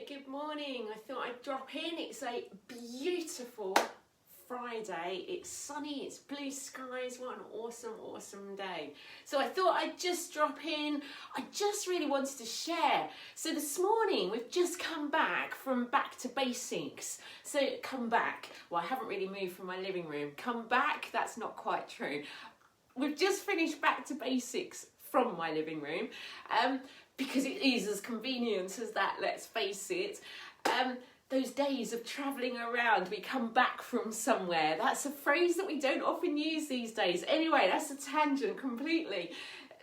good morning. I thought I'd drop in. It's a beautiful Friday. It's sunny, it's blue skies. What an awesome day. So I thought I'd just drop in. I just really wanted to share. So this morning we've just come back from back to basics. So come back. Well, I haven't really moved from my living room. Come back, that's not quite true. We've just finished back to basics from my living room. Because it is as convenient as that, let's face it. Those days of travelling around, we come back from somewhere. That's a phrase that we don't often use these days. Anyway, that's a tangent completely.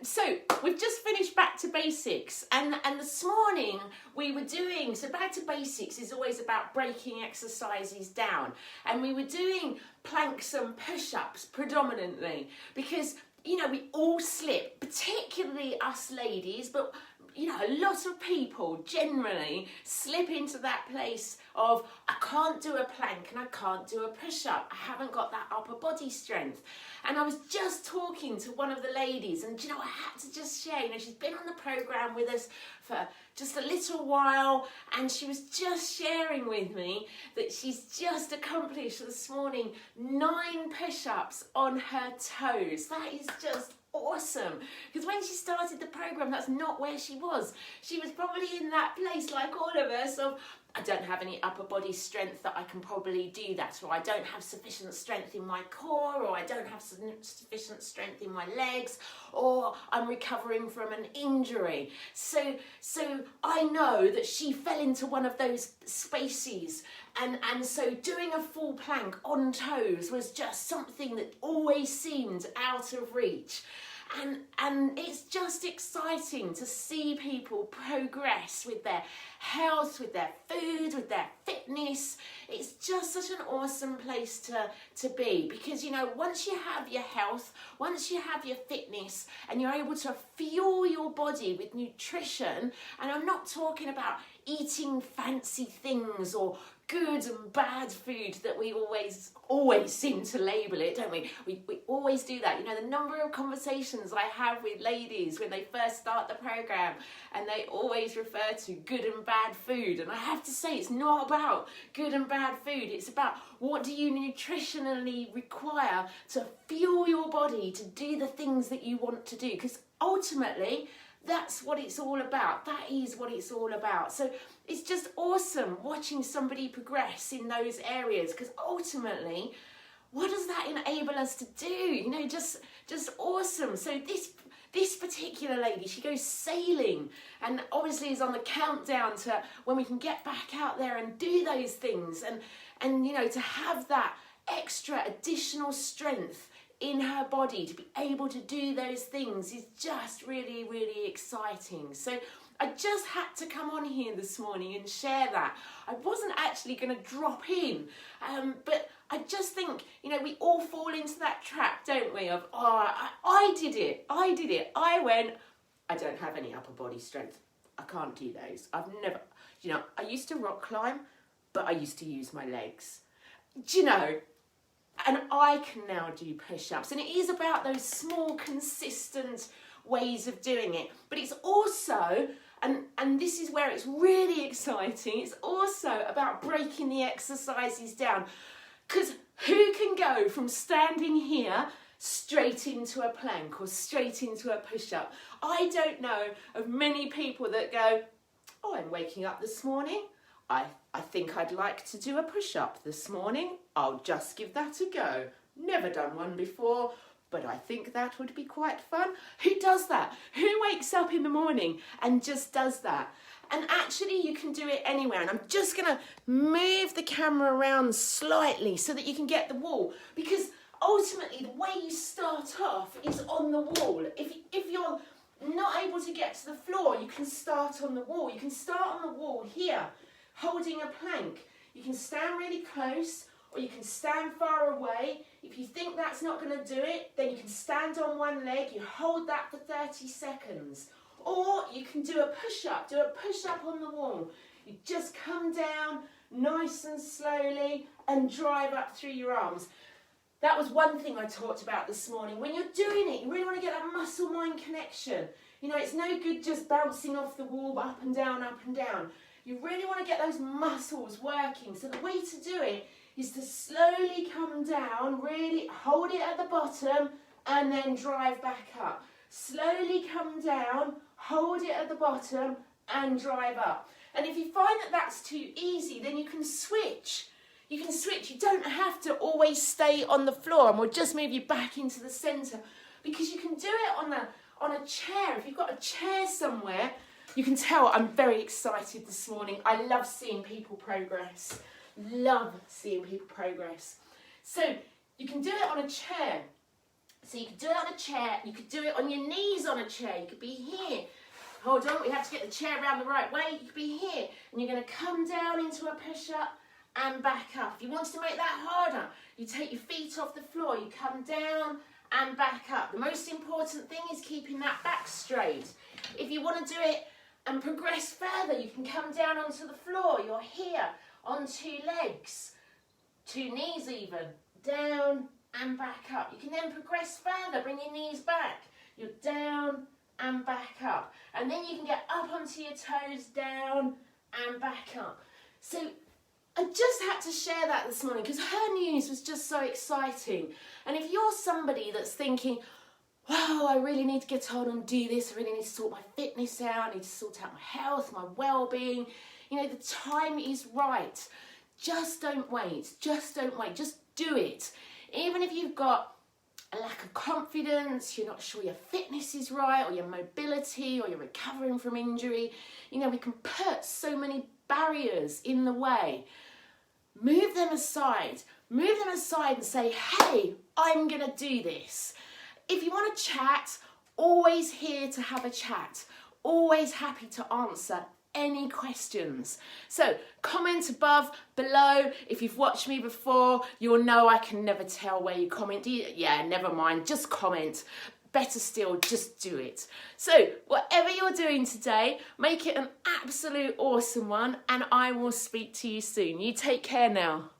So we've just finished back to basics, and this morning we were doing, so back to basics is always about breaking exercises down, and we were doing planks and push-ups predominantly because, you know, we all slip, particularly us ladies, but you know, a lot of people generally slip into that place of, I can't do a plank and I can't do a push-up. I haven't got that upper body strength. And I was just talking to one of the ladies, and you know, I had to just share, you know, she's been on the programme with us for just a little while, and she was just sharing with me that she's just accomplished this morning 9 push-ups on her toes. That is just awesome, because when she started the program, that's not where she was. She was probably in that place like all of us of, I don't have any upper body strength that I can probably do that, or I don't have sufficient strength in my core, or I don't have sufficient strength in my legs, or I'm recovering from an injury. So I know that she fell into one of those spaces, and so doing a full plank on toes was just something that always seemed out of reach. And it's just exciting to see people progress with their health, with their food, with their fitness. It's just such an awesome place to be, because, you know, once you have your health, once you have your fitness, and you're able to fuel your body with nutrition, and I'm not talking about eating fancy things or good and bad food that we always seem to label it, don't we? We always do that. You know, the number of conversations I have with ladies when they first start the program, and they always refer to good and bad food. And I have to say, it's not about good and bad food. It's about what do you nutritionally require to fuel your body to do the things that you want to do. Because ultimately, that's what it's all about. That is what it's all about. So it's just awesome watching somebody progress in those areas, because ultimately, what does that enable us to do? You know, just awesome. So this particular lady, she goes sailing, and obviously is on the countdown to when we can get back out there and do those things, and you know, to have that extra additional strength in her body to be able to do those things is just really exciting. So I just had to come on here this morning and share that. I wasn't actually going to drop in, but I just think, you know, we all fall into that trap, don't we, of, oh, I did it, I went, I don't have any upper body strength, I can't do those. I've never, you know, I used to rock climb, but I used to use my legs, do you know. And I can now do push-ups, and it is about those small, consistent ways of doing it. But it's also, and this is where it's really exciting, it's also about breaking the exercises down. Because who can go from standing here straight into a plank or straight into a push-up? I don't know of many people that go, oh, I'm waking up this morning, I think I'd like to do a push-up this morning. I'll just give that a go. Never done one before, but I think that would be quite fun. Who does that? Who wakes up in the morning and just does that? And actually you can do it anywhere. And I'm just going to move the camera around slightly so that you can get the wall. Because ultimately the way you start off is on the wall. If you're not able to get to the floor, you can start on the wall. You can start on the wall here, holding a plank. You can stand really close, or you can stand far away. If you think that's not going to do it, then you can stand on one leg, you hold that for 30 seconds. Or you can do a push-up, on the wall. You just come down nice and slowly and drive up through your arms. That was one thing I talked about this morning. When you're doing it, you really want to get that muscle-mind connection. You know, it's no good just bouncing off the wall up and down, You really want to get those muscles working. So the way to do it is to slowly come down, really hold it at the bottom and then drive back up. Slowly come down, hold it at the bottom and drive up. And if you find that that's too easy, then you can switch. You can switch. You don't have to always stay on the floor, and we'll just move you back into the centre, because you can do it on a chair. If you've got a chair somewhere, you can tell I'm very excited this morning. I love seeing people progress. Love seeing people progress. So you can do it on a chair. So you could do it on a chair. You could do it on your knees on a chair. You could be here. Hold on, we have to get the chair around the right way. You could be here, and you're going to come down into a push-up and back up. If you want to make that harder, you take your feet off the floor, you come down and back up. The most important thing is keeping that back straight. If you want to do it and progress further, you can come down onto the floor. You're here on 2 legs, 2 knees even, down and back up. You can then progress further, bring your knees back. You're down and back up. And then you can get up onto your toes, down and back up. So I just had to share that this morning because her news was just so exciting. And if you're somebody that's thinking, wow, I really need to get on and do this, I really need to sort my fitness out, I need to sort out my health, my well-being, you know, the time is right. Just don't wait, just don't wait, just do it. Even if you've got a lack of confidence, you're not sure your fitness is right, or your mobility, or you're recovering from injury, you know, we can put so many barriers in the way. Move them aside and say, hey, I'm gonna do this. If you want to chat, always here to have a chat, always happy to answer any questions. So comment above, below. If you've watched me before, you'll know I can never tell where you comment. Yeah, never mind, just comment. Better still, just do it. So whatever you're doing today, make it an absolute awesome one, and I will speak to you soon. You take care now.